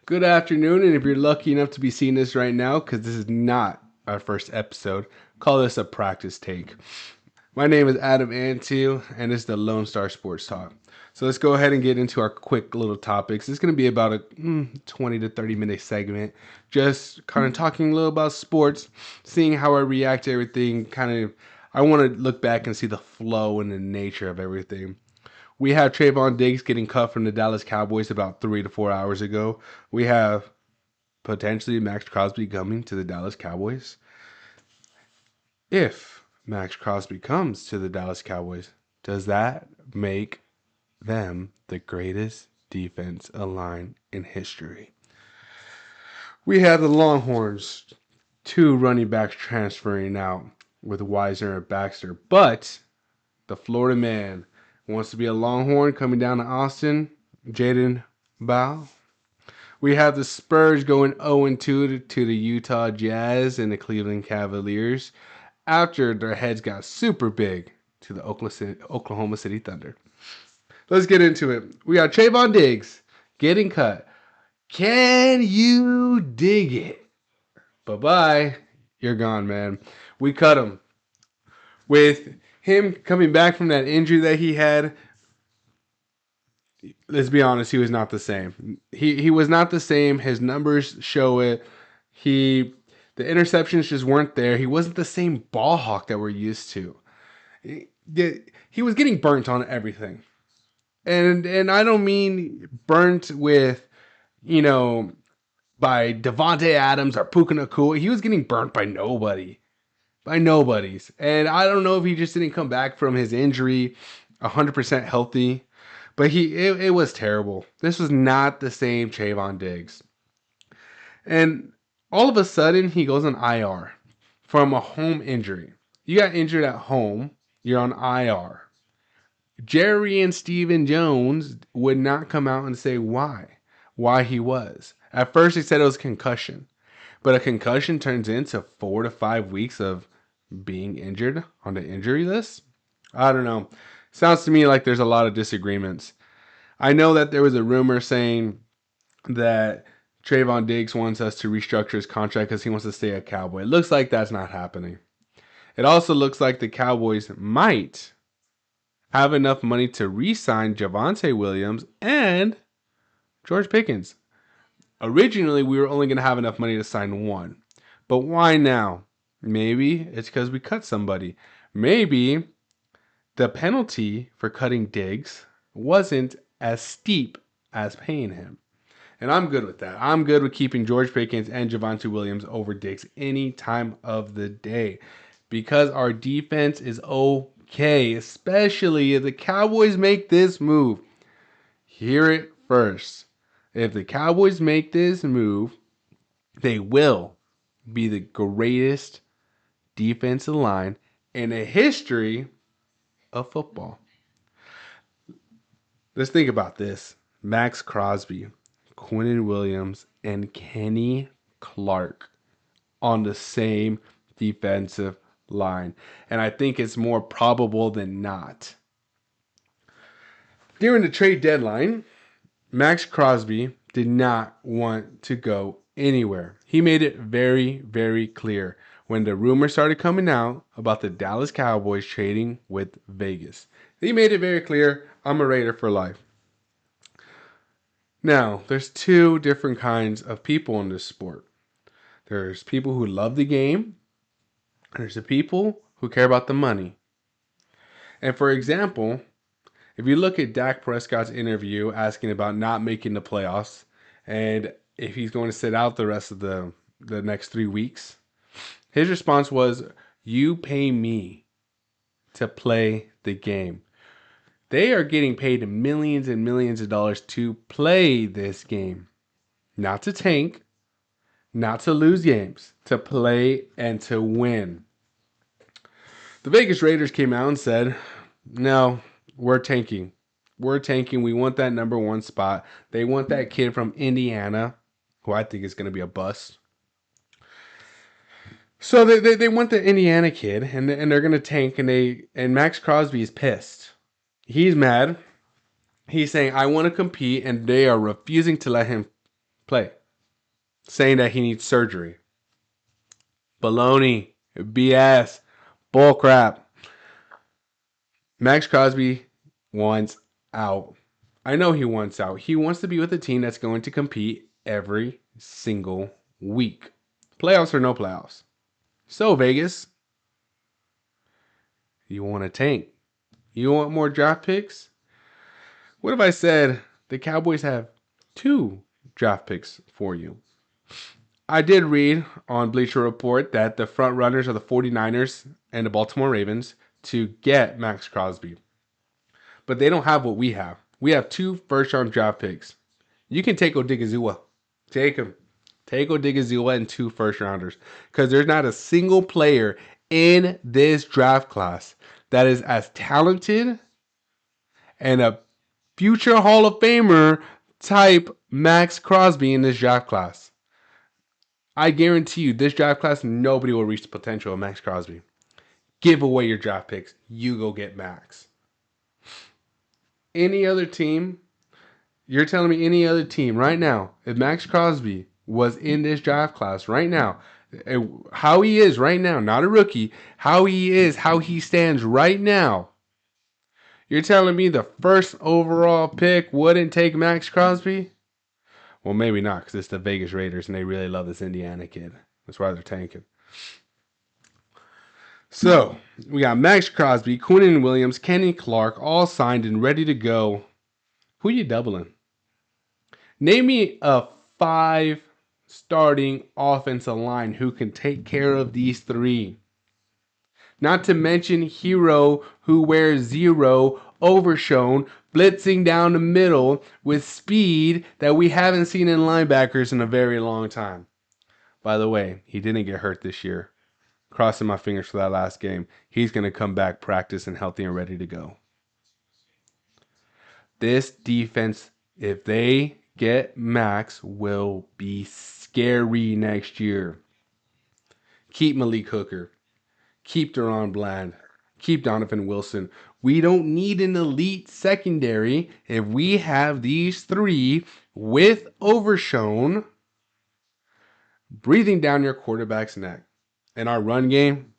Good afternoon, and if you're lucky enough to be seeing this right now, because this is not our first episode, call this a practice take. My name is Adam Antu, and this is the Lone Star Sports Talk. So let's go ahead and get into our quick little topics. It's going to be about a 20 to 30 minute segment, just kind of talking a little about sports, seeing how I react to everything. I want to look back and see the flow and the nature of everything. We have Trayvon Diggs getting cut from the Dallas Cowboys about 3 to 4 hours ago. We have potentially Max Crosby coming to the Dallas Cowboys. If Max Crosby comes to the Dallas Cowboys, does that make them the greatest defense line in history? We have the Longhorns, two running backs transferring out with Wisner and Baxter, but the Florida man wants to be a Longhorn coming down to Austin, Jaden Bow. We have the Spurs going 0-2 to the Utah Jazz and the Cleveland Cavaliers after their heads got super big to the Oklahoma City Thunder. Let's get into it. We got Trayvon Diggs getting cut. Can you dig it? Bye-bye. You're gone, man. We cut him. With him coming back from that injury that he had, let's be honest, he was not the same. He was not the same. His numbers show it. The interceptions just weren't there. He wasn't the same ball hawk that we're used to. He was getting burnt on everything. And I don't mean burnt with, you know, by Devontae Adams or Puka Nacua. He was getting burnt by nobody. By nobodies. And I don't know if he just didn't come back from his injury 100% healthy. But it was terrible. This was not the same Trayvon Diggs. And all of a sudden, he goes on IR from a home injury. You got injured at home, you're on IR. Jerry and Stephen Jones would not come out and say why he was. At first, they said it was concussion. But a concussion turns into 4 to 5 weeks of being injured on the injury list? I don't know. Sounds to me like there's a lot of disagreements. I know that there was a rumor saying that Trayvon Diggs wants us to restructure his contract because he wants to stay a Cowboy. It looks like that's not happening. It also looks like the Cowboys might have enough money to re-sign Javonte Williams and George Pickens. Originally, we were only going to have enough money to sign one. But why now? Maybe it's because we cut somebody. Maybe the penalty for cutting Diggs wasn't as steep as paying him. And I'm good with that. I'm good with keeping George Pickens and Javonte Williams over Diggs any time of the day. Because our defense is okay. Especially if the Cowboys make this move. Hear it first. If the Cowboys make this move, they will be the greatest defensive line in the history of football. Let's think about this. Max Crosby, Quinnen Williams, and Kenny Clark on the same defensive line. And I think it's more probable than not. During the trade deadline, Max Crosby did not want to go anywhere. He made it very, very clear when the rumors started coming out about the Dallas Cowboys trading with Vegas. He made it very clear, I'm a Raider for life. Now, there's two different kinds of people in this sport. There's people who love the game, and there's the people who care about the money. And for example, if you look at Dak Prescott's interview asking about not making the playoffs and if he's going to sit out the rest of the next 3 weeks, his response was, "You pay me to play the game." They are getting paid millions and millions of dollars to play this game. Not to tank, not to lose games, to play and to win. The Vegas Raiders came out and said, "No, we're tanking. We're tanking. We want that number one spot." They want that kid from Indiana, who I think is going to be a bust. So they want the Indiana kid, and they're going to tank, and Max Crosby is pissed. He's mad. He's saying, "I want to compete," and they are refusing to let him play, saying that he needs surgery. Baloney, BS, bullcrap. Max Crosby wants out. I know he wants out. He wants to be with a team that's going to compete every single week. Playoffs or no playoffs. So, Vegas, you want a tank? You want more draft picks? What if I said the Cowboys have 2 draft picks for you? I did read on Bleacher Report that the front runners are the 49ers and the Baltimore Ravens to get Max Crosby. But they don't have what we have. We have 2 first-round draft picks. You can take Odigizua. Take him. Take Odigizua and 2 first-rounders. Because there's not a single player in this draft class that is as talented and a future Hall of Famer type Max Crosby in this draft class. I guarantee you, this draft class, nobody will reach the potential of Max Crosby. Give away your draft picks. You go get Max. Any other team, you're telling me any other team right now, if Max Crosby was in this draft class right now, how he is right now, not a rookie, how he is, how he stands right now, you're telling me the first overall pick wouldn't take Max Crosby? Well, maybe not, because it's the Vegas Raiders and they really love this Indiana kid. That's why they're tanking. So, we got Max Crosby, Quinnen Williams, Kenny Clark, all signed and ready to go. Who you doubling? Name me a 5 starting offensive line who can take care of these 3. Not to mention Hero, who wears 0, Overshown, blitzing down the middle with speed that we haven't seen in linebackers in a very long time. By the way, he didn't get hurt this year. Crossing my fingers for that last game. He's going to come back practiced and healthy and ready to go. This defense, if they get Max, will be scary next year. Keep Malik Hooker. Keep Deron Bland. Keep Donovan Wilson. We don't need an elite secondary if we have these 3 with Overshown breathing down your quarterback's neck. And our run game,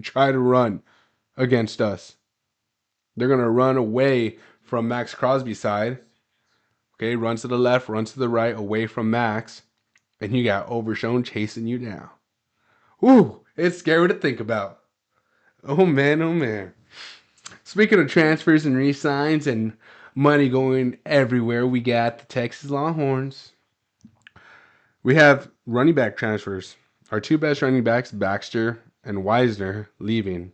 try to run against us. They're going to run away from Max Crosby's side. Okay, runs to the left, runs to the right, away from Max. And you got Overshown chasing you down. Ooh, it's scary to think about. Oh man, oh man. Speaking of transfers and re-signs and money going everywhere, we got the Texas Longhorns. We have running back transfers. Our 2 best running backs, Baxter and Wisner, leaving.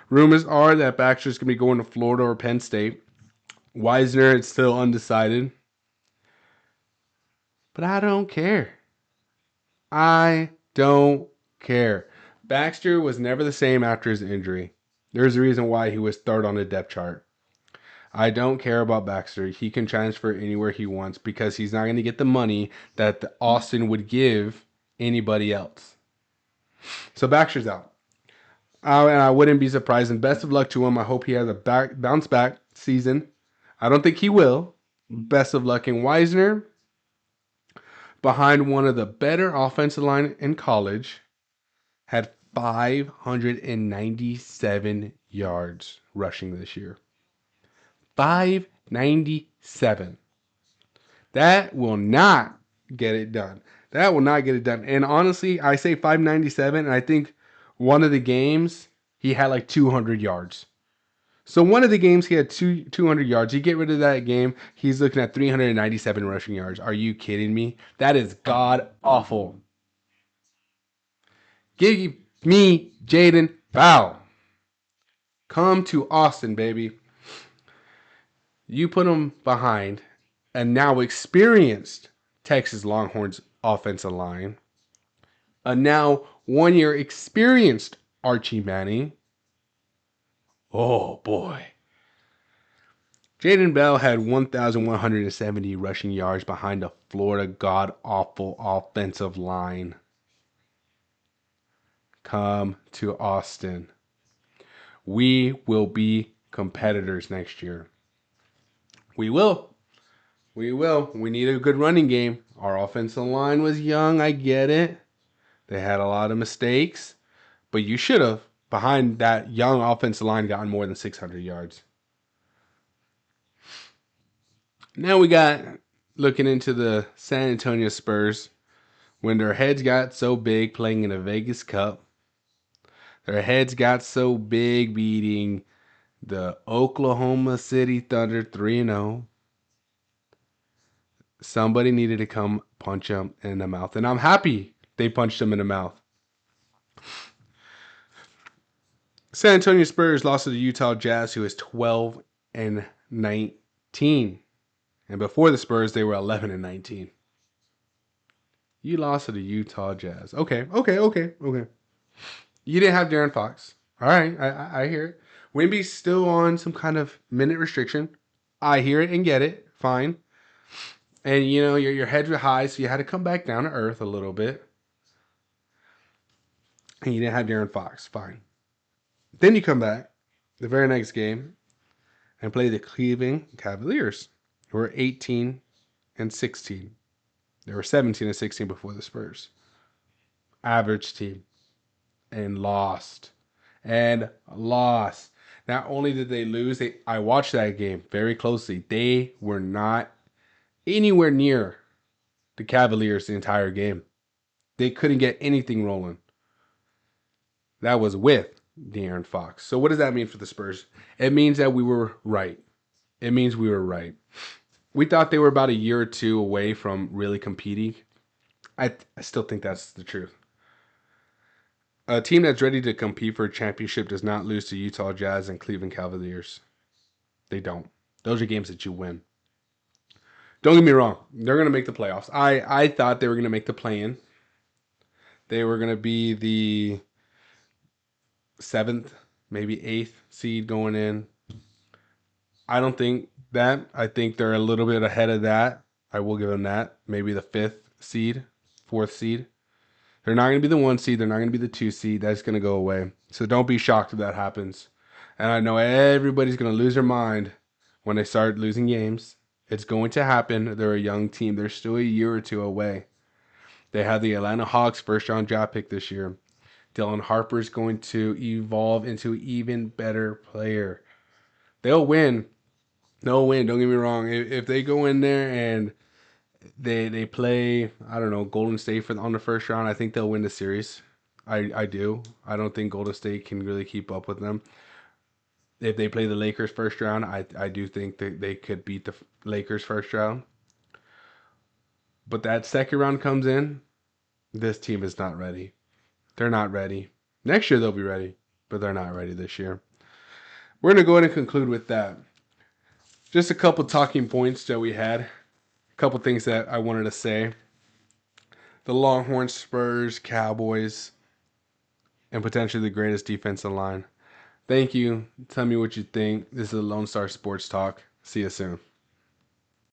Rumors are that Baxter's going to be going to Florida or Penn State. Wisner is still undecided. But I don't care. I don't care. Baxter was never the same after his injury. There's a reason why he was 3rd on the depth chart. I don't care about Baxter. He can transfer anywhere he wants because he's not going to get the money that Austin would give anybody else. So Baxter's out. And I wouldn't be surprised. And best of luck to him. I hope he has a bounce back season. I don't think he will. Best of luck in Wisner. Behind one of the better offensive line in college. Had 597 yards rushing this year. 597. That will not get it done. That will not get it done. And honestly, I say 597, and I think one of the games he had like 200 yards. So one of the games he had 200 yards. You get rid of that game, he's looking at 397 rushing yards. Are you kidding me? That is god awful. Give me Jaden Fowl. Come to Austin, baby. You put him behind a now experienced Texas Longhorns offensive line, a now 1-year experienced Archie Manning. Oh boy. Jaden Bell had 1,170 rushing yards behind a Florida god-awful offensive line. Come to Austin. We will be competitors next year. We will. We will. We need a good running game. Our offensive line was young. I get it. They had a lot of mistakes, but you should have, behind that young offensive line, gotten more than 600 yards. Now we got looking into the San Antonio Spurs when their heads got so big playing in a Vegas Cup. Their heads got so big beating the Oklahoma City Thunder 3-0. Somebody needed to come punch them in the mouth. And I'm happy they punched them in the mouth. San Antonio Spurs lost to the Utah Jazz, who is 12 and 19. And before the Spurs, they were 11 and 19. You lost to the Utah Jazz. Okay. You didn't have De'Aaron Fox. All right, I hear it. Wemby's still on some kind of minute restriction. I hear it and get it. Fine. And, you know, your heads were high, so you had to come back down to earth a little bit. And you didn't have De'Aaron Fox. Fine. Then you come back the very next game and play the Cleveland Cavaliers, who were 18 and 16. They were 17 and 16 before the Spurs. Average team. And lost. Not only did they lose, I watched that game very closely. They were not anywhere near the Cavaliers the entire game. They couldn't get anything rolling. That was with De'Aaron Fox. So what does that mean for the Spurs? It means that we were right. We thought they were about a year or two away from really competing. I still think that's the truth. A team that's ready to compete for a championship does not lose to Utah Jazz and Cleveland Cavaliers. They don't. Those are games that you win. Don't get me wrong. They're going to make the playoffs. I thought they were going to make the play-in. They were going to be the 7th, maybe 8th seed going in. I don't think that. I think they're a little bit ahead of that. I will give them that. Maybe the 5th seed, 4th seed. They're not going to be the 1 seed. They're not going to be the 2 seed. That's going to go away. So don't be shocked if that happens. And I know everybody's going to lose their mind when they start losing games. It's going to happen. They're a young team. They're still a year or two away. They have the Atlanta Hawks first-round draft pick this year. Dylan Harper's going to evolve into an even better player. They'll win. Don't get me wrong. If they go in there and they play, I don't know, Golden State on the first round, I think they'll win the series. I do. I don't think Golden State can really keep up with them. If they play the Lakers first round, I do think that they could beat the Lakers first round. But that second round comes in, this team is not ready. They're not ready. Next year they'll be ready, but they're not ready this year. We're going to go ahead and conclude with that. Just a couple talking points that we had. A couple things that I wanted to say. The Longhorns, Spurs, Cowboys, and potentially the greatest defensive line. Thank you. Tell me what you think. This is a Lone Star Sports Talk. See you soon.